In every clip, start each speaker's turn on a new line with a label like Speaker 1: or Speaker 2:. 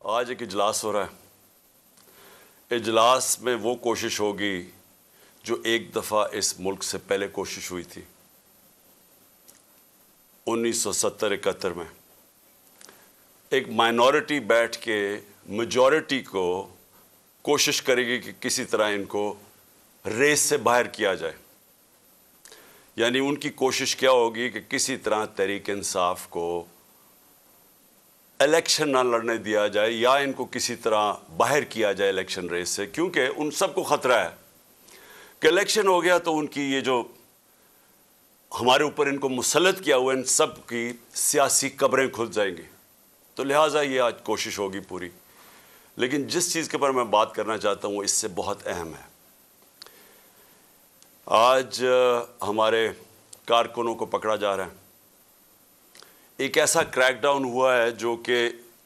Speaker 1: आज एक इजलास हो रहा है। इजलास में वो कोशिश होगी जो एक दफ़ा इस मुल्क से पहले कोशिश हुई थी 1970-71 में। एक माइनॉरिटी बैठ के मेजॉरिटी को कोशिश करेगी कि किसी तरह इनको रेस से बाहर किया जाए। यानी उनकी कोशिश क्या होगी कि किसी तरह तहरीक इंसाफ को इलेक्शन ना लड़ने दिया जाए या इनको किसी तरह बाहर किया जाए इलेक्शन रेस से, क्योंकि उन सबको ख़तरा है कि इलेक्शन हो गया तो उनकी ये जो हमारे ऊपर इनको मुसल्लत किया हुआ इन सब की सियासी कब्रें खुल जाएंगी। तो लिहाजा ये आज कोशिश होगी पूरी। लेकिन जिस चीज़ के ऊपर मैं बात करना चाहता हूँ इससे बहुत अहम है। आज हमारे कारकुनों को पकड़ा जा रहा है। एक ऐसा क्रैकडाउन हुआ है जो कि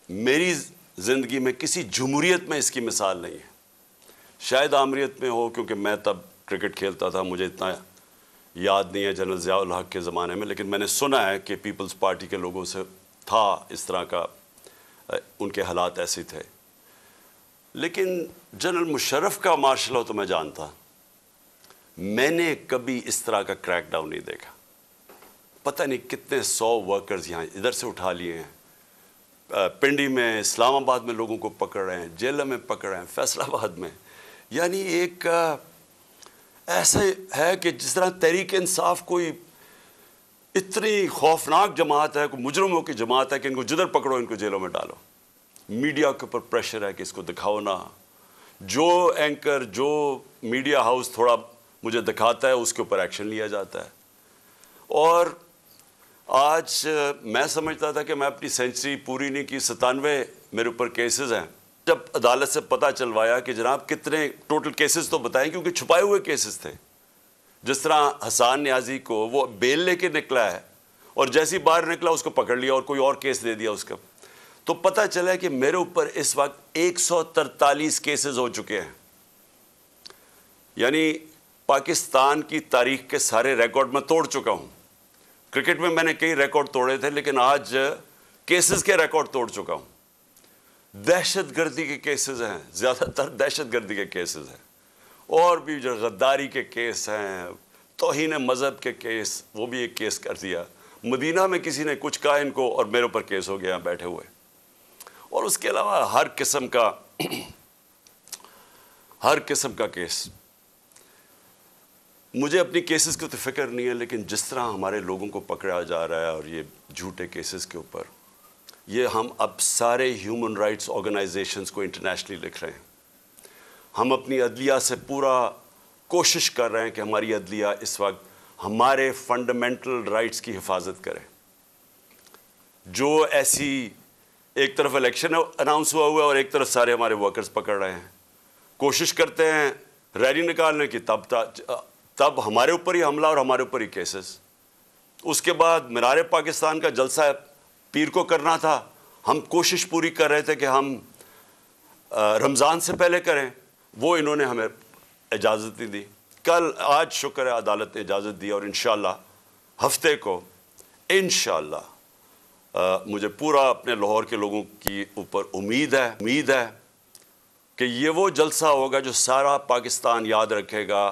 Speaker 1: मेरी ज़िंदगी में किसी जमहूरियत में इसकी मिसाल नहीं है। शायद आमरीत में हो, क्योंकि मैं तब क्रिकेट खेलता था, मुझे इतना याद नहीं है जनरल ज़िया-उल हक के ज़माने में, लेकिन मैंने सुना है कि पीपल्स पार्टी के लोगों से था इस तरह का, उनके हालात ऐसे थे। लेकिन जनरल मुशर्रफ का मार्शल लॉ तो मैं जानता, मैंने कभी इस तरह का क्रैकडाउन नहीं देखा। पता नहीं कितने 100 वर्कर्स यहाँ इधर से उठा लिए हैं, पिंडी में, इस्लामाबाद में लोगों को पकड़ रहे हैं, जेल में पकड़ रहे हैं, फैसलाबाद में। यानी एक ऐसा है कि जिस तरह तहरीक इंसाफ कोई इतनी खौफनाक जमात है, कोई मुजरमों की जमात है कि इनको जिधर पकड़ो इनको जेलों में डालो। मीडिया के ऊपर प्रेशर है कि इसको दिखाओ ना। जो एंकर, जो मीडिया हाउस थोड़ा मुझे दिखाता है उसके ऊपर एक्शन लिया जाता है। और आज मैं समझता था कि मैं अपनी सेंचुरी पूरी नहीं की, 97 मेरे ऊपर केसेस हैं। जब अदालत से पता चलवाया कि जनाब कितने टोटल केसेस तो बताएं, क्योंकि छुपाए हुए केसेस थे। जिस तरह हसन न्याजी को वो बेल लेके निकला है और जैसे ही बाहर निकला उसको पकड़ लिया और कोई और केस दे दिया उसका, तो पता चला कि मेरे ऊपर इस वक्त 143 केसेस हो चुके हैं। यानी पाकिस्तान की तारीख के सारे रिकॉर्ड मैं तोड़ चुका हूँ। क्रिकेट में मैंने कई रिकॉर्ड तोड़े थे, लेकिन आज केसेस के रिकॉर्ड तोड़ चुका हूँ। दहशतगर्दी के केसेस हैं, ज़्यादातर दहशतगर्दी के केसेस हैं, और भी जो गद्दारी के केस हैं, तौहीन मज़हब के केस, वो भी एक केस कर दिया। मदीना में किसी ने कुछ कहा इनको और मेरे ऊपर केस हो गया बैठे हुए। और उसके अलावा हर किस्म का केस। मुझे अपनी केसेस की तो फिक्र नहीं है, लेकिन जिस तरह हमारे लोगों को पकड़ा जा रहा है और ये झूठे केसेस के ऊपर, ये हम अब सारे ह्यूमन राइट्स ऑर्गेनाइजेशंस को इंटरनेशनली लिख रहे हैं। हम अपनी अदलिया से पूरा कोशिश कर रहे हैं कि हमारी अदलिया इस वक्त हमारे फंडामेंटल राइट्स की हिफाजत करे। जो ऐसी एक तरफ इलेक्शन अनाउंस हुआ है और एक तरफ सारे हमारे वर्कर्स पकड़ रहे हैं, कोशिश करते हैं रैली निकालने की, तब हमारे ऊपर ही हमला और हमारे ऊपर ही केसेस। उसके बाद मीनार पाकिस्तान का जलसा पीर को करना था, हम कोशिश पूरी कर रहे थे कि हम रमज़ान से पहले करें, वो इन्होंने हमें इजाज़त नहीं दी। आज शुक्र है अदालत ने इजाज़त दी और इंशाअल्लाह हफ्ते को इंशाअल्लाह मुझे पूरा अपने लाहौर के लोगों की ऊपर उम्मीद है कि ये वो जलसा होगा जो सारा पाकिस्तान याद रखेगा,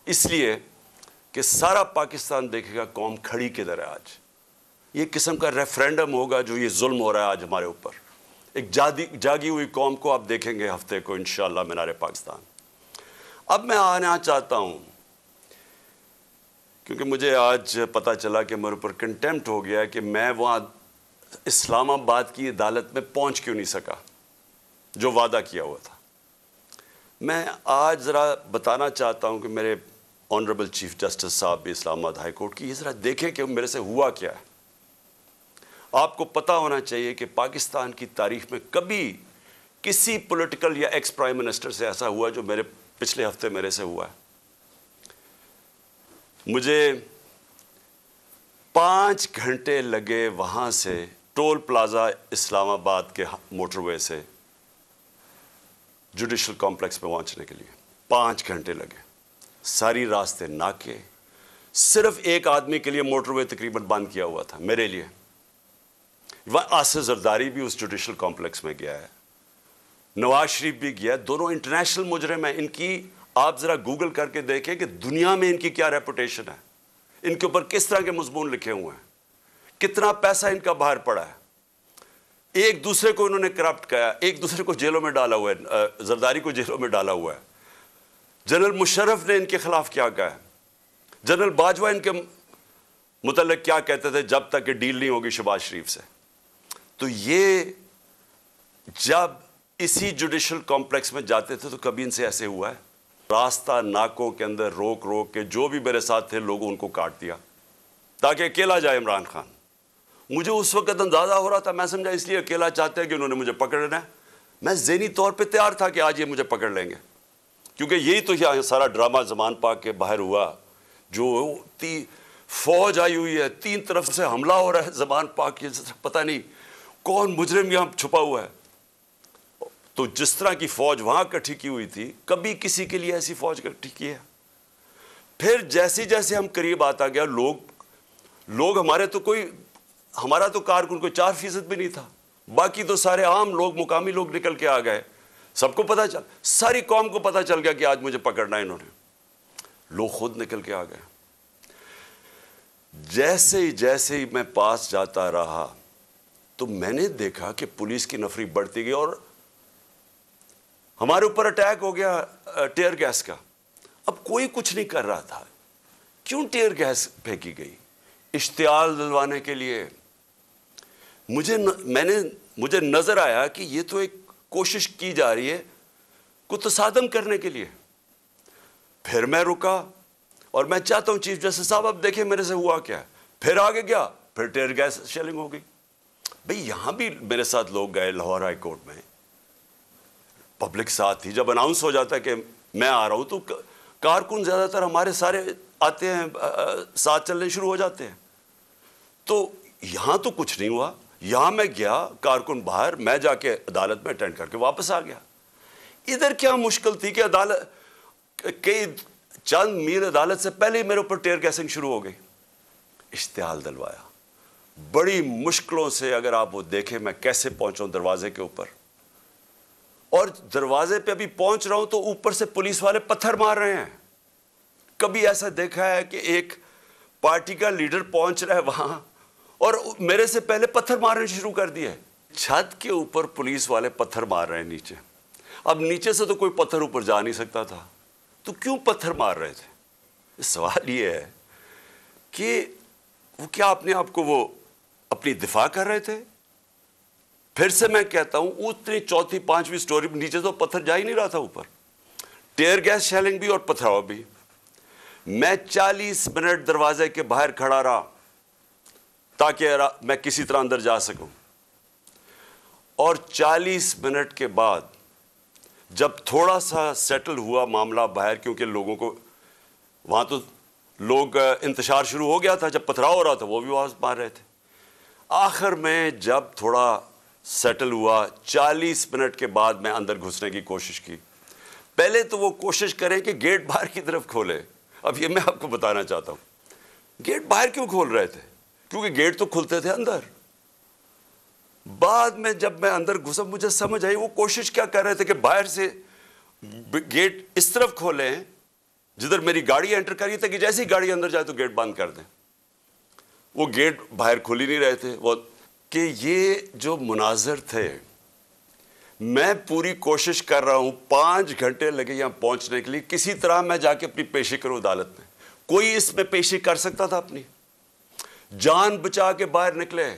Speaker 1: इसलिए कि सारा पाकिस्तान देखेगा कौम खड़ी किधर है। आज ये किस्म का रेफरेंडम होगा जो ये जुल्म हो रहा है आज हमारे ऊपर। एक जागी हुई कौम को आप देखेंगे हफ्ते को इंशाअल्लाह मीनार पाकिस्तान। अब मैं आना चाहता हूँ, क्योंकि मुझे आज पता चला कि मेरे ऊपर कंटेम्प्ट हो गया कि मैं वहाँ इस्लामाबाद की अदालत में पहुँच क्यों नहीं सका जो वादा किया हुआ था। मैं आज ज़रा बताना चाहता हूँ कि मेरे ऑनरेबल चीफ जस्टिस साहब भी इस्लामाबाद हाई कोर्ट की, ये ज़रा देखें कि मेरे से हुआ क्या है। आपको पता होना चाहिए कि पाकिस्तान की तारीख में कभी किसी पॉलिटिकल या एक्स प्राइम मिनिस्टर से ऐसा हुआ जो मेरे पिछले हफ्ते मेरे से हुआ है। मुझे 5 घंटे लगे वहाँ से टोल प्लाज़ा इस्लामाबाद के मोटरवे से जुडिशल कॉम्प्लेक्स में पहुँचने के लिए 5 घंटे लगे। सारी रास्ते नाके, सिर्फ एक आदमी के लिए मोटरवे तकरीबन बंद किया हुआ था, मेरे लिए। वह आसिफ जरदारी भी उस जुडिशल कॉम्प्लेक्स में गया है, नवाज शरीफ भी गया, दोनों इंटरनेशनल मुजरिम हैं। इनकी आप जरा गूगल करके देखें कि दुनिया में इनकी क्या रेपुटेशन है, इनके ऊपर किस तरह के मजमून लिखे हुए हैं, कितना पैसा इनका बाहर पड़ा है। एक दूसरे को इन्होंने करप्ट किया, एक दूसरे को जेलों में डाला हुआ है, जरदारी को जेलों में डाला हुआ है। जनरल मुशर्रफ ने इनके खिलाफ क्या कहा है, जनरल बाजवा इनके मुतल्लिक क्या कहते थे जब तक कि डील नहीं होगी शहबाज शरीफ से। तो ये जब इसी जुडिशल कॉम्प्लेक्स में जाते थे तो कभी इनसे ऐसे हुआ है? रास्ता नाकों के अंदर रोक रोक के जो भी मेरे साथ थे लोगों उनको काट दिया ताकि अकेला जाए इमरान खान। मुझे उस वक्त अंदाज़ा हो रहा था, मैं समझा इसलिए अकेला चाहते हैं कि उन्होंने मुझे पकड़ना है। मैं ज़हनी तौर पे तैयार था कि आज ये मुझे पकड़ लेंगे, क्योंकि यही तो यहाँ सारा ड्रामा ज़मान पाक के बाहर हुआ। जो फौज आई हुई है, 3 तरफ से हमला हो रहा है ज़मान पाक के, पता नहीं कौन मुजरिम यहाँ छुपा हुआ है। तो जिस तरह की फौज वहाँ इकट्ठी की हुई थी, कभी किसी के लिए ऐसी फौज इकट्ठी की है? फिर जैसे जैसे हम करीब आता गया, लोग हमारा तो कारकुन कोई 4% भी नहीं था, बाकी तो सारे आम लोग, मुकामी लोग निकल के आ गए। सबको पता चल, सारी कौम को पता चल गया कि आज मुझे पकड़ना है इन्होंने। लोग खुद निकल के आ गए। जैसे ही मैं पास जाता रहा तो मैंने देखा कि पुलिस की नफरी बढ़ती गई और हमारे ऊपर अटैक हो गया टेयर गैस का। अब कोई कुछ नहीं कर रहा था, क्यों टेयर गैस फेंकी गई? इश्तियाल दिलवाने के लिए। मुझे नजर आया कि ये तो एक कोशिश की जा रही है कुछ तसादम करने के लिए। फिर मैं रुका और मैं चाहता हूं चीफ जस्टिस साहब अब देखें मेरे से हुआ क्या है। फिर आगे गया, फिर टेयर गैस शेलिंग हो गई। भाई यहां भी मेरे साथ लोग गए लाहौर हाई कोर्ट में, पब्लिक साथ थी। जब अनाउंस हो जाता है कि मैं आ रहा हूं तो कारकुन ज्यादातर हमारे सारे आते हैं, साथ चलने शुरू हो जाते हैं। तो यहां तो कुछ नहीं हुआ। यहां मैं गया, कारकुन बाहर, मैं जाके अदालत में अटेंड करके वापस आ गया। इधर क्या मुश्किल थी कि अदालत कई चंद मील अदालत से पहले ही मेरे ऊपर टेयर गैसिंग शुरू हो गई। इश्तियाल दिलवाया बड़ी मुश्किलों से। अगर आप वो देखें मैं कैसे पहुंचा दरवाजे के ऊपर, और दरवाजे पे अभी पहुंच रहा हूं तो ऊपर से पुलिस वाले पत्थर मार रहे हैं। कभी ऐसा देखा है कि एक पार्टी का लीडर पहुंच रहा है वहां और मेरे से पहले पत्थर मारने शुरू कर दिए? छत के ऊपर पुलिस वाले पत्थर मार रहे हैं नीचे। अब नीचे से तो कोई पत्थर ऊपर जा नहीं सकता था, तो क्यों पत्थर मार रहे थे? सवाल ये है कि वो क्या अपने आप को वो अपनी दिफा कर रहे थे? फिर से मैं कहता हूं उतनी चौथी पांचवी स्टोरी में नीचे तो पत्थर जा ही नहीं रहा था, ऊपर टेयर गैस शेलिंग भी और पथराव भी। मैं 40 मिनट दरवाजे के बाहर खड़ा रहा ताकि मैं किसी तरह अंदर जा सकूं। और 40 मिनट के बाद जब थोड़ा सा सेटल हुआ मामला बाहर, क्योंकि लोगों को वहां तो लोग इंतशार शुरू हो गया था, जब पथराव हो रहा था वो भी आवाज मार रहे थे। आखिर में जब थोड़ा सेटल हुआ, 40 मिनट के बाद मैं अंदर घुसने की कोशिश की। पहले तो वो कोशिश करें कि गेट बाहर की तरफ खोले। अब ये मैं आपको बताना चाहता हूं, गेट बाहर क्यों खोल रहे थे? क्योंकि गेट तो खुलते थे अंदर। बाद में जब मैं अंदर घुसा मुझे समझ आई वो कोशिश क्या कर रहे थे कि बाहर से गेट इस तरफ खोलें जिधर मेरी गाड़ी एंटर करी थी, कि जैसे ही गाड़ी अंदर जाए तो गेट बंद कर दें। वो गेट बाहर खुल ही नहीं रहे थे। वो कि ये जो मुनाजर थे, मैं पूरी कोशिश कर रहा हूं, 5 घंटे लगे यहां पहुंचने के लिए, किसी तरह मैं जाके अपनी पेशी करूं अदालत में। कोई इसमें पेशी कर सकता था अपनी, जान बचा के बाहर निकले।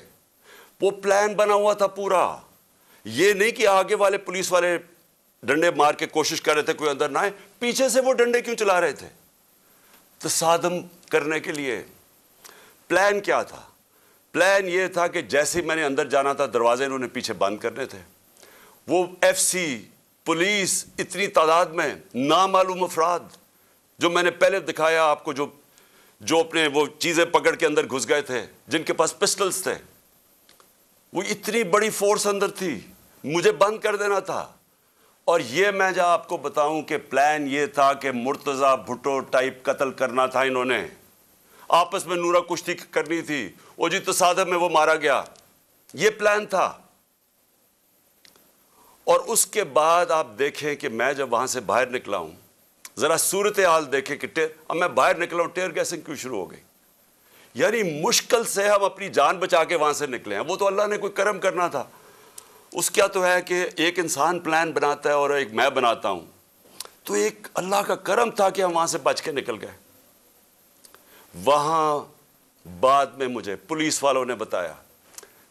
Speaker 1: वो प्लान बना हुआ था पूरा। ये नहीं कि आगे वाले पुलिस वाले डंडे मार के कोशिश कर रहे थे कोई अंदर ना आए, पीछे से वो डंडे क्यों चला रहे थे? तसादम करने के लिए। प्लान क्या था? प्लान ये था कि जैसे ही मैंने अंदर जाना था दरवाजे इन्होंने पीछे बंद करने थे। वो एफसी पुलिस इतनी तादाद में, नामालूम अफराद जो मैंने पहले दिखाया आपको, जो अपने वो चीजें पकड़ के अंदर घुस गए थे, जिनके पास पिस्टल्स थे, वो इतनी बड़ी फोर्स अंदर थी, मुझे बंद कर देना था। और ये मैं जब आपको बताऊं कि प्लान ये था कि मुर्तजा भुट्टो टाइप कत्ल करना था इन्होंने, आपस में नूरा कुश्ती करनी थी, वो जी तसादम में वो मारा गया, ये प्लान था। और उसके बाद आप देखें कि मैं जब वहाँ से बाहर निकला हूँ, ज़रा सूरत हाल देखें कि अब मैं बाहर निकला हूँ, टेयर गैसिंग क्यों शुरू हो गई। यानी मुश्किल से हम अपनी जान बचा के वहाँ से निकले हैं। वो तो अल्लाह ने कोई करम करना था। उसका तो है कि एक इंसान प्लान बनाता है और एक मैं बनाता हूँ, तो एक अल्लाह का करम था कि हम वहाँ से बच के निकल गए। वहाँ बाद में मुझे पुलिस वालों ने बताया,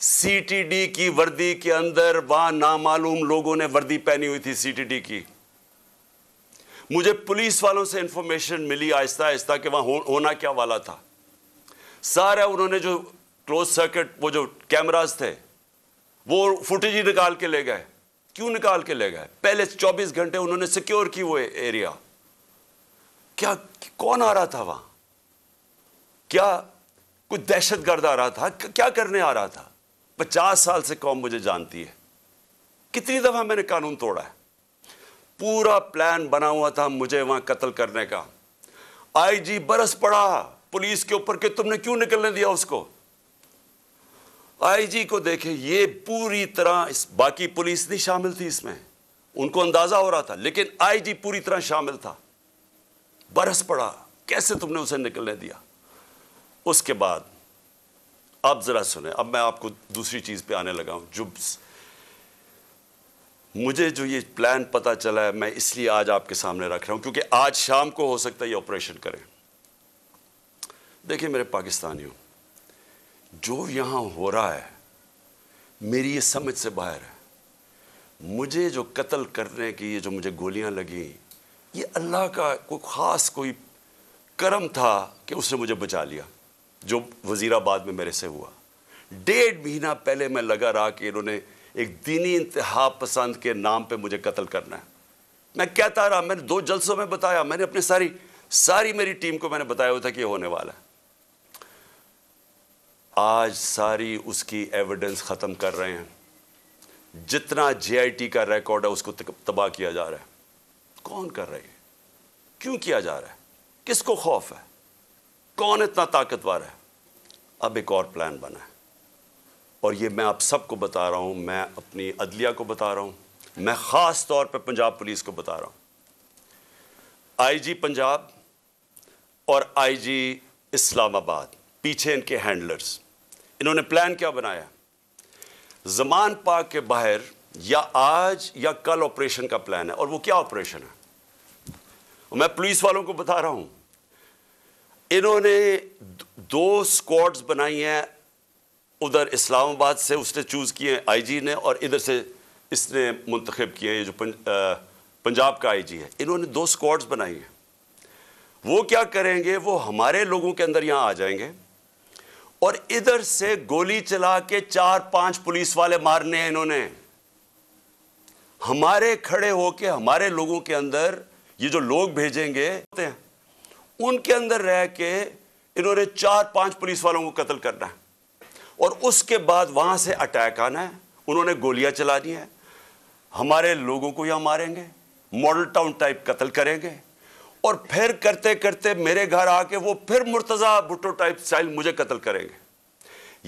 Speaker 1: सीटीडी की वर्दी के अंदर वहाँ नामालूम लोगों ने वर्दी पहनी हुई थी सीटीडी की। मुझे पुलिस वालों से इंफॉर्मेशन मिली आहिस्ता आहिस्ता कि वहाँ होना क्या वाला था। सारा उन्होंने जो क्लोज सर्किट वो जो कैमरास थे वो फुटेज ही निकाल के ले गए। क्यों निकाल के ले गए? पहले 24 घंटे उन्होंने सिक्योर की वो एरिया। क्या कौन आ रहा था वहाँ? क्या कुछ दहशतगर्द आ रहा था? क्या करने आ रहा था? 50 साल से कौम मुझे जानती है। कितनी दफा मैंने कानून तोड़ा है। पूरा प्लान बना हुआ था मुझे वहां कत्ल करने का। आईजी बरस पड़ा पुलिस के ऊपर कि तुमने क्यों निकलने दिया उसको। आईजी को देखे, ये पूरी तरह बाकी पुलिस नहीं शामिल थी इसमें, उनको अंदाजा हो रहा था, लेकिन आईजी पूरी तरह शामिल था। बरस पड़ा, कैसे तुमने उसे निकलने दिया। उसके बाद अब जरा सुने, अब मैं आपको दूसरी चीज पे आने लगा हूं। जो मुझे जो ये प्लान पता चला है, मैं इसलिए आज आपके सामने रख रहा हूं क्योंकि आज शाम को हो सकता है ये ऑपरेशन करें। देखिए मेरे पाकिस्तानियों, जो यहां हो रहा है मेरी ये समझ से बाहर है। मुझे जो कत्ल करने की ये जो मुझे गोलियां लगी, ये अल्लाह का कोई ख़ास कोई करम था कि उसने मुझे बचा लिया। जो वज़ीराबाद में मेरे से हुआ, 1.5 महीना पहले मैं लगा रहा कि इन्होंने एक दीनी इंतहा पसंद के नाम पे मुझे कत्ल करना है। मैं कहता रहा, मैंने 2 जलसों में बताया, मैंने अपने सारी मेरी टीम को मैंने बताया हुआ था कि ये होने वाला है। आज सारी उसकी एविडेंस ख़त्म कर रहे हैं। जितना JIT का रिकॉर्ड है उसको तबाह किया जा रहा है। कौन कर रही है? क्यों किया जा रहा है? किसको खौफ है? कौन इतना ताकतवर है? अब एक और प्लान बना है और ये मैं आप सबको बता रहा हूं। मैं अपनी अदलिया को बता रहा हूं, मैं ख़ास तौर पे पंजाब पुलिस को बता रहा हूं। IG पंजाब और IG इस्लामाबाद, पीछे इनके हैंडलर्स, इन्होंने प्लान क्या बनाया? ज़मान पाक के बाहर या आज या कल ऑपरेशन का प्लान है। और वो क्या ऑपरेशन है? मैं पुलिस वालों को बता रहा हूं, इन्होंने 2 स्क्वाड्स बनाई हैं। उधर इस्लामाबाद से उसने चूज़ किए IG ने, और इधर से इसने मुंतखब किए ये जो पंजाब का IG है। इन्होंने 2 स्क्वाड्स बनाई हैं। वो क्या करेंगे? वो हमारे लोगों के अंदर यहाँ आ जाएंगे और इधर से गोली चला के 4-5 पुलिस वाले मारने हैं इन्होंने। हमारे खड़े होके हमारे लोगों के अंदर ये जो लोग भेजेंगे होते हैं, उनके अंदर रह के इन्होंने 4-5 पुलिस वालों को कत्ल करना है और उसके बाद वहां से अटैक आना है। उन्होंने गोलियां चलानी है, हमारे लोगों को यहां मारेंगे, मॉडल टाउन टाइप कत्ल करेंगे और फिर करते करते मेरे घर आके वो फिर मुर्तज़ा भुट्टो टाइप स्टाइल मुझे कत्ल करेंगे।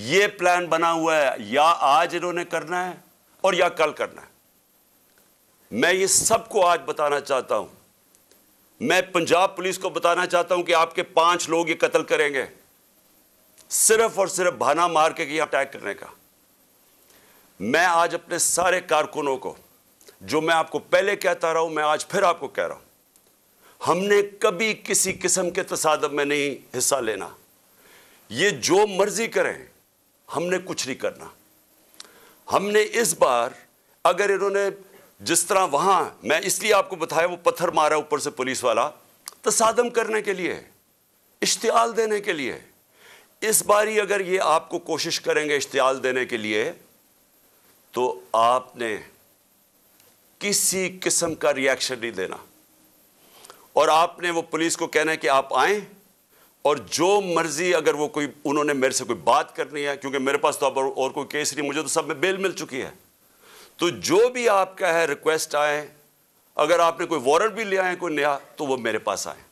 Speaker 1: ये प्लान बना हुआ है, या आज इन्होंने करना है और या कल करना है। मैं ये सबको आज बताना चाहता हूं। मैं पंजाब पुलिस को बताना चाहता हूं कि आपके 5 लोग ये कत्ल करेंगे, सिर्फ और सिर्फ बहाना मार के कि अटैक करने का। मैं आज अपने सारे कारकुनों को, जो मैं आपको पहले कहता रहा हूं, मैं आज फिर आपको कह रहा हूं, हमने कभी किसी किस्म के तसादम में नहीं हिस्सा लेना। ये जो मर्जी करें, हमने कुछ नहीं करना। हमने इस बार, अगर इन्होंने जिस तरह वहां, मैं इसलिए आपको बताया, वो पत्थर मारा ऊपर से पुलिस वाला, तसादम करने के लिए, इश्तियाल देने के लिए। इस बारी अगर ये आपको कोशिश करेंगे इश्तियाल देने के लिए, तो आपने किसी किस्म का रिएक्शन नहीं देना और आपने वो पुलिस को कहना है कि आप आएं और जो मर्जी, अगर वो कोई, उन्होंने मेरे से कोई बात करनी है, क्योंकि मेरे पास तो अब और कोई केस नहीं, मुझे तो सब में बेल मिल चुकी है, तो जो भी आपका है रिक्वेस्ट आए, अगर आपने कोई वारंट भी ले आए कोई नया, तो वो मेरे पास आए।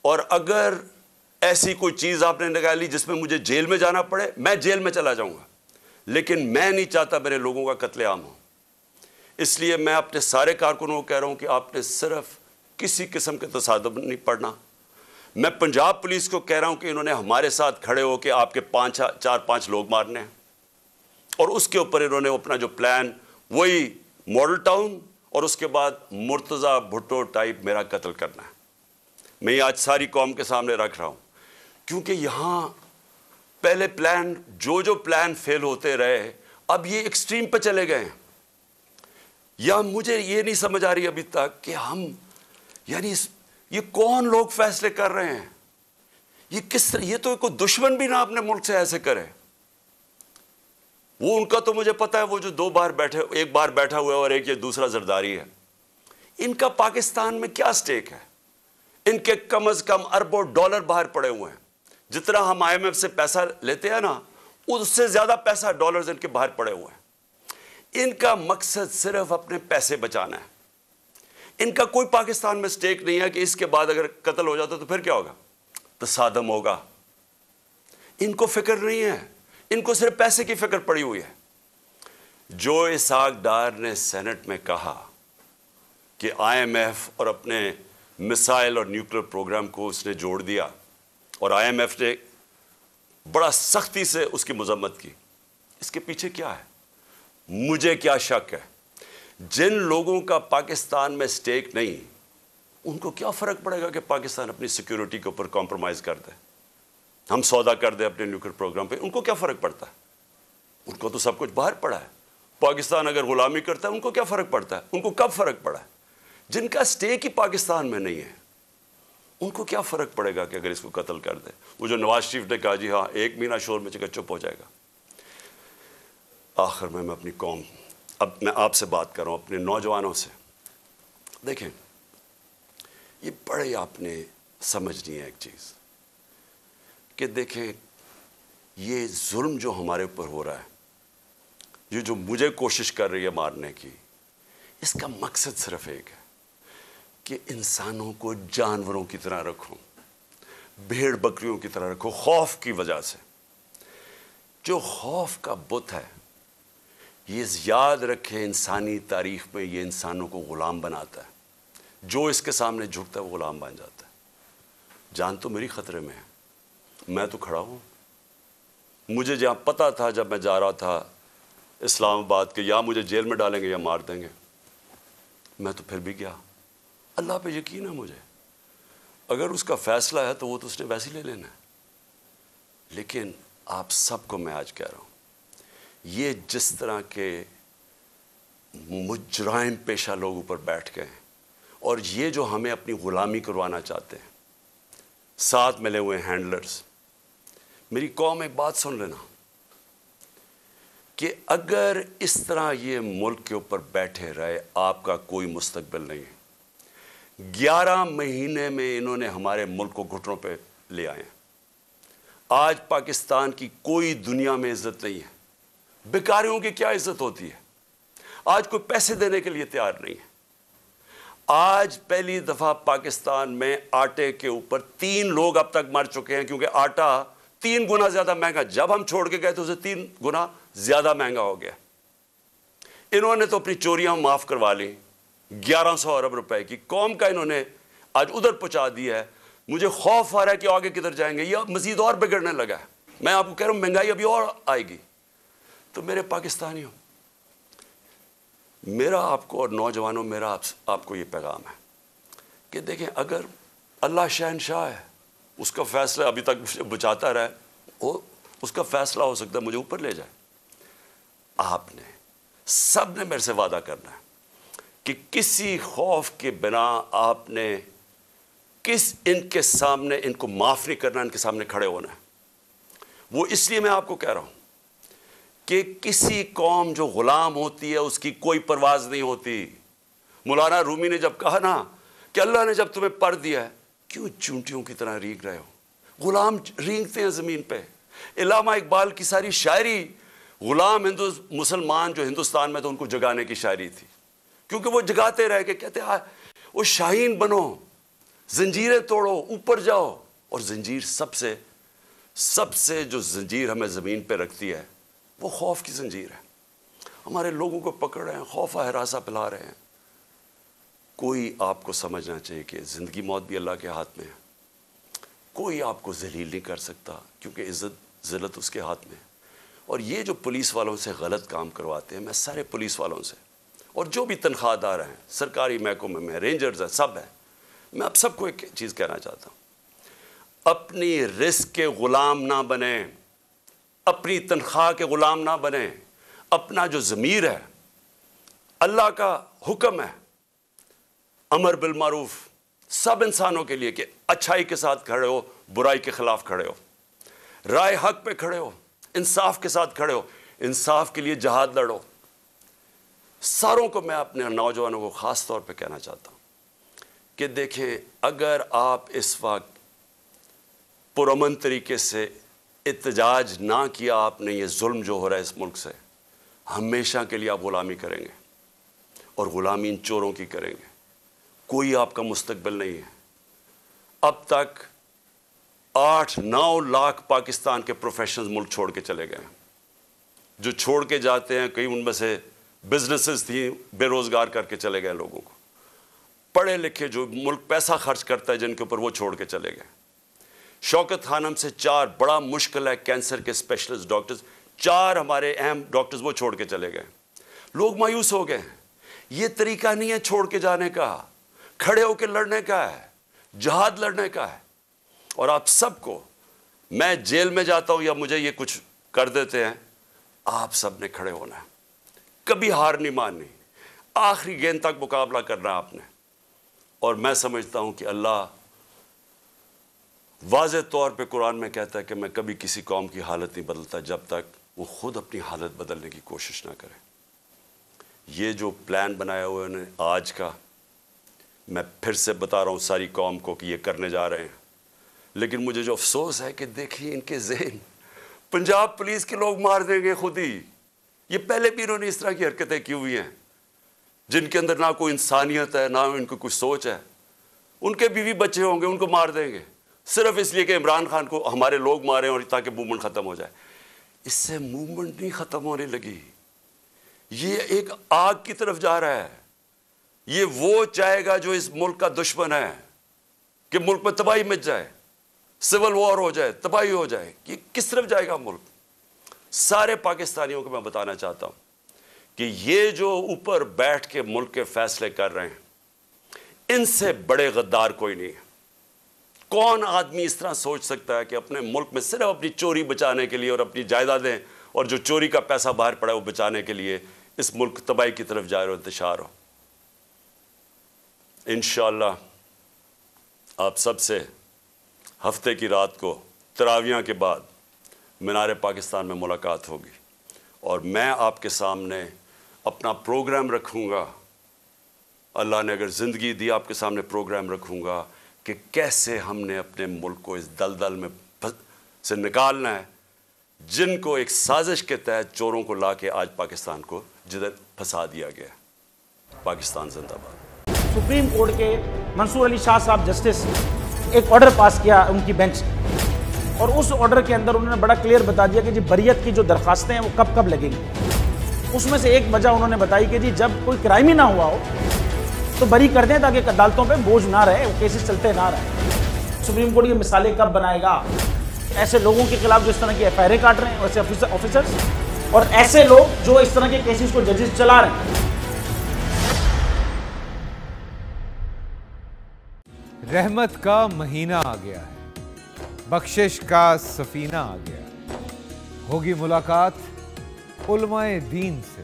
Speaker 1: और अगर ऐसी कोई चीज़ आपने निकाली जिसमें मुझे जेल में जाना पड़े, मैं जेल में चला जाऊंगा, लेकिन मैं नहीं चाहता मेरे लोगों का कत्लेआम हो। इसलिए मैं अपने सारे कारकुनों को कह रहा हूं कि आपने सिर्फ किसी किस्म के तसादुम नहीं पढ़ना। मैं पंजाब पुलिस को कह रहा हूं कि इन्होंने हमारे साथ खड़े होकर आपके 4-5 लोग मारने हैं, और उसके ऊपर इन्होंने अपना जो प्लान, वही मॉडल टाउन और उसके बाद मुर्तज़ा भुट्टो टाइप मेरा कत्ल करना है। मैं आज सारी कौम के सामने रख रहा हूं, क्योंकि यहां पहले प्लान, जो प्लान फेल होते रहे, अब ये एक्सट्रीम पे चले गए हैं। या मुझे ये नहीं समझ आ रही अभी तक कि हम, यानी ये कौन लोग फैसले कर रहे हैं, ये किस तरह, ये तो कोई दुश्मन भी ना अपने मुल्क से ऐसे करे। वो उनका तो मुझे पता है, वो जो 2 बार बैठे, एक बार बैठा हुआ है और एक ये दूसरा जरदारी है, इनका पाकिस्तान में क्या स्टेक है? इनके कम से कम अरबों डॉलर बाहर पड़े हुए हैं। जितना हम IMF से पैसा लेते हैं ना, उससे ज्यादा पैसा डॉलर्स इनके बाहर पड़े हुए हैं। इनका मकसद सिर्फ अपने पैसे बचाना है। इनका कोई पाकिस्तान में स्टेक नहीं है कि इसके बाद अगर कत्ल हो जाता तो फिर क्या होगा, तसादम होगा। इनको फिक्र नहीं है, इनको सिर्फ पैसे की फिक्र पड़ी हुई है। जो इसहाक डार ने सेनेट में कहा कि IMF और अपने मिसाइल और न्यूक्लियर प्रोग्राम को उसने जोड़ दिया, और IMF ने बड़ा सख्ती से उसकी मजम्मत की, इसके पीछे क्या है? मुझे क्या शक है, जिन लोगों का पाकिस्तान में स्टेक नहीं, उनको क्या फ़र्क पड़ेगा कि पाकिस्तान अपनी सिक्योरिटी के ऊपर कॉम्प्रोमाइज़ कर दे, हम सौदा कर दे अपने न्यूक्लियर प्रोग्राम पे? उनको क्या फ़र्क पड़ता है? उनको तो सब कुछ बाहर पड़ा है। पाकिस्तान अगर गुलामी करता है, उनको क्या फ़र्क पड़ता है? उनको कब फ़र्क पड़ा है? जिनका स्टेक ही पाकिस्तान में नहीं है, उनको क्या फ़र्क पड़ेगा कि अगर इसको कत्ल कर दे? वो जो नवाज शरीफ ने कहा, जी हाँ, 1 महीना शोर में चुका, चुप हो जाएगा। आखिर में मैं अपनी कौम, अब मैं आपसे बात कर रहा हूँ, अपने नौजवानों से। देखें, ये बड़े आपने समझनी है एक चीज़ कि देखें, ये जुल्म जो हमारे ऊपर हो रहा है, ये जो मुझे कोशिश कर रही है मारने की, इसका मकसद सिर्फ एक है कि इंसानों को जानवरों की तरह रखो, भेड़ बकरियों की तरह रखो, खौफ की वजह से। जो खौफ का बुत है, ये याद रखें, इंसानी तारीख में ये इंसानों को ग़ुलाम बनाता है। जो इसके सामने झुकता है वो ग़ुलाम बन जाता है। जान तो मेरी ख़तरे में है, मैं तो खड़ा हूँ। मुझे जहाँ पता था जब मैं जा रहा था इस्लामाबाद के, या मुझे जेल में डालेंगे या मार देंगे, मैं तो फिर भी गया। अल्लाह पे यकीन है मुझे, अगर उसका फ़ैसला है तो वो तो उसने वैसे ही ले लेना है। लेकिन आप सबको मैं आज कह रहा हूँ, ये जिस तरह के मुजराइम पेशा लोग ऊपर बैठ गए हैं, और ये जो हमें अपनी ग़ुलामी करवाना चाहते हैं, साथ मिले हुए हैंडलर्स, मेरी कौम एक बात सुन लेना कि अगर इस तरह ये मुल्क के ऊपर बैठे रहे, आपका कोई मुस्तकबिल नहीं है। 11 महीने में इन्होंने हमारे मुल्क को घुटनों पे ले आए हैं। आज पाकिस्तान की कोई दुनिया में इज्जत नहीं है। बेकारियों की क्या इज्जत होती है? आज कोई पैसे देने के लिए तैयार नहीं है। आज पहली दफ़ा पाकिस्तान में आटे के ऊपर 3 लोग अब तक मर चुके हैं, क्योंकि आटा 3 गुना ज़्यादा महंगा, जब हम छोड़ के गए तो उसे 3 गुना ज़्यादा महंगा हो गया। इन्होंने तो अपनी चोरियां माफ़ करवा ली, 1100 अरब रुपए की कौम का इन्होंने आज उधर पहुंचा दिया है। मुझे खौफ आ रहा है कि आगे किधर जाएंगे, यह मजीद और बिगड़ने लगा है। मैं आपको कह रहा हूं, महंगाई अभी और आएगी। तो मेरे पाकिस्तानियों, मेरा आपको और नौजवानों, मेरा आपको ये पैगाम है कि देखें, अगर अल्लाह शहनशाह है, उसका फैसला अभी तक मुझे बचाता रहे, वो उसका फैसला हो सकता है मुझे ऊपर ले जाए। आपने सब ने मेरे से वादा करना है कि किसी खौफ के बिना आपने इनके सामने, इनको माफ़ नहीं करना, इनके सामने खड़े होना है। वो इसलिए मैं आपको कह रहा हूं कि किसी कौम जो ग़ुलाम होती है उसकी कोई परवाज़ नहीं होती। मौलाना रूमी ने जब कहा ना कि अल्लाह ने जब तुम्हें पर दिया है, क्यों चूंटियों की तरह रींग रहे हो? ग़ुलाम रींगते हैं ज़मीन पे। इलामा इकबाल की सारी शायरी ग़ुलाम मुसलमान जो हिंदुस्तान में, तो उनको जगाने की शायरी थी, क्योंकि वो जगाते रह के कहते वो शाहीन बनो, जंजीरें तोड़ो, ऊपर जाओ। और जंजीर सबसे जो जंजीर हमें ज़मीन पे रखती है, वो खौफ की जंजीर है। हमारे लोगों को पकड़ रहे हैं, खौफा हरासा पिला रहे हैं। कोई आपको समझना चाहिए कि ज़िंदगी मौत भी अल्लाह के हाथ में है। कोई आपको जलील नहीं कर सकता क्योंकि इज़्ज़त ज़िल्लत उसके हाथ में है। और ये जो पुलिस वालों से गलत काम करवाते हैं, मैं सारे पुलिस वालों से और जो भी तनख्वाहदार हैं, सरकारी महकमे में रेंजर्स हैं, सब हैं, मैं अब सबको एक चीज़ कहना चाहता हूँ, अपनी रिस्क के ग़ुलाम ना बने, अपनी तनख्वाह के ग़ुलाम ना बने। अपना जो ज़मीर है, अल्लाह का हुक्म है अमर बिल मारूफ सब इंसानों के लिए कि अच्छाई के साथ खड़े हो, बुराई के ख़िलाफ़ खड़े हो, राय हक पे खड़े हो, इंसाफ के साथ खड़े हो, इंसाफ के लिए जहाद लड़ो। सारों को मैं अपने नौजवानों को ख़ास तौर पे कहना चाहता हूँ कि देखें, अगर आप इस वक्त पुरअमन तरीके से एहतजाज ना किया आपने, ये जुल्म जो हो रहा है इस मुल्क से, हमेशा के लिए आप ग़ुलामी करेंगे और ग़ुलामी इन चोरों की करेंगे। कोई आपका मुस्तकबिल नहीं है। अब तक 8-9 लाख पाकिस्तान के प्रोफेशनल्स मुल्क छोड़ के चले गए हैं। जो छोड़ के जाते हैं, कई उनमें से बिजनेसेस थी, बेरोज़गार करके चले गए लोगों को। पढ़े लिखे जो मुल्क पैसा खर्च करता है जिनके ऊपर, वो छोड़ के चले गए। शौकत खानम से 4 बड़ा मुश्किल है कैंसर के स्पेशलिस्ट डॉक्टर्स, 4 हमारे अहम डॉक्टर्स वो छोड़ के चले गए। लोग मायूस हो गए हैं। ये तरीका नहीं है छोड़ के जाने का, खड़े होकर लड़ने का है, जहाद लड़ने का है। और आप सबको, मैं जेल में जाता हूं या मुझे ये कुछ कर देते हैं, आप सब ने खड़े होना है, कभी हार नहीं माननी, आखिरी गेंद तक मुकाबला करना है आपने। और मैं समझता हूं कि अल्लाह वाज़े तौर पे कुरान में कहता है कि मैं कभी किसी कौम की हालत नहीं बदलता जब तक वो खुद अपनी हालत बदलने की कोशिश ना करे। ये जो प्लान बनाया हुआ है आज का, मैं फिर से बता रहा हूँ सारी कौम को कि ये करने जा रहे हैं। लेकिन मुझे जो अफसोस है कि देखिए इनके ज़हन, पंजाब पुलिस के लोग मार देंगे खुद ही। ये पहले भी इन्होंने इस तरह की हरकतें की हुई हैं जिनके अंदर ना कोई इंसानियत है, ना इनको कुछ सोच है। उनके बीवी बच्चे होंगे, उनको मार देंगे सिर्फ इसलिए कि इमरान खान को हमारे लोग मारें और ताकि मूवमेंट ख़त्म हो जाए। इससे मूवमेंट नहीं ख़त्म होने लगी, ये एक आग की तरफ जा रहा है। ये वो चाहेगा जो इस मुल्क का दुश्मन है कि मुल्क में तबाही मच जाए, सिविल वॉर हो जाए, तबाही हो जाए। ये किस तरफ जाएगा मुल्क? सारे पाकिस्तानियों को मैं बताना चाहता हूँ कि ये जो ऊपर बैठ के मुल्क के फैसले कर रहे हैं, इनसे बड़े गद्दार कोई नहीं है। कौन आदमी इस तरह सोच सकता है कि अपने मुल्क में सिर्फ अपनी चोरी बचाने के लिए और अपनी जायदादें और जो चोरी का पैसा बाहर पड़ा है वो बचाने के लिए इस मुल्क तबाही की तरफ जा रहे हो, इंतशार हो। इंशाअल्लाह आप सबसे हफ्ते की रात को तरावियाँ के बाद मीनार पाकिस्तान में मुलाकात होगी और मैं आपके सामने अपना प्रोग्राम रखूँगा। अल्लाह ने अगर ज़िंदगी दी, आपके सामने प्रोग्राम रखूँगा कि कैसे हमने अपने मुल्क को इस दलदल में से निकालना है, जिनको एक साजिश के तहत चोरों को लाके आज पाकिस्तान को जिधर फंसा दिया गया। पाकिस्तान जिंदाबाद।
Speaker 2: सुप्रीम कोर्ट के मंसूर अली शाह साहब जस्टिस एक ऑर्डर पास किया उनकी बेंच, और उस ऑर्डर के अंदर उन्होंने बड़ा क्लियर बता दिया कि जी बरियत की जो दरखास्तें हैं वो कब कब लगेंगी। उसमें से एक वजह उन्होंने बताई कि जी जब कोई क्राइम ही ना हुआ हो तो बरी कर दें ताकि अदालतों पे बोझ ना रहे, वो केसेस चलते ना रहे। सुप्रीम कोर्ट ये मिसालें कब बनाएगा ऐसे लोगों के खिलाफ जो इस तरह की एफआईआर काट रहे हैं, वैसे ऑफिसर्स और ऐसे लोग जो इस तरह के केसेस को जजेस चला रहे हैं।
Speaker 3: रहमत का महीना आ गया है, बख्शिश का सफीना आ गया, होगी मुलाकात उलमाए दीन से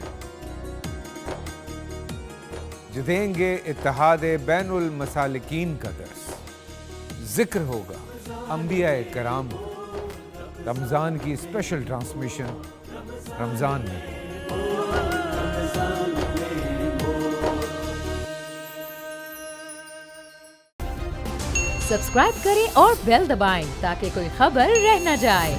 Speaker 3: जो देंगे इत्तेहादे बैनुल मसालिकीन का दर्स। जिक्र होगा अंबियाए कराम, रमज़ान की स्पेशल ट्रांसमिशन रमज़ान में।
Speaker 4: सब्सक्राइब करें और बेल दबाएं ताकि कोई खबर रह न जाए।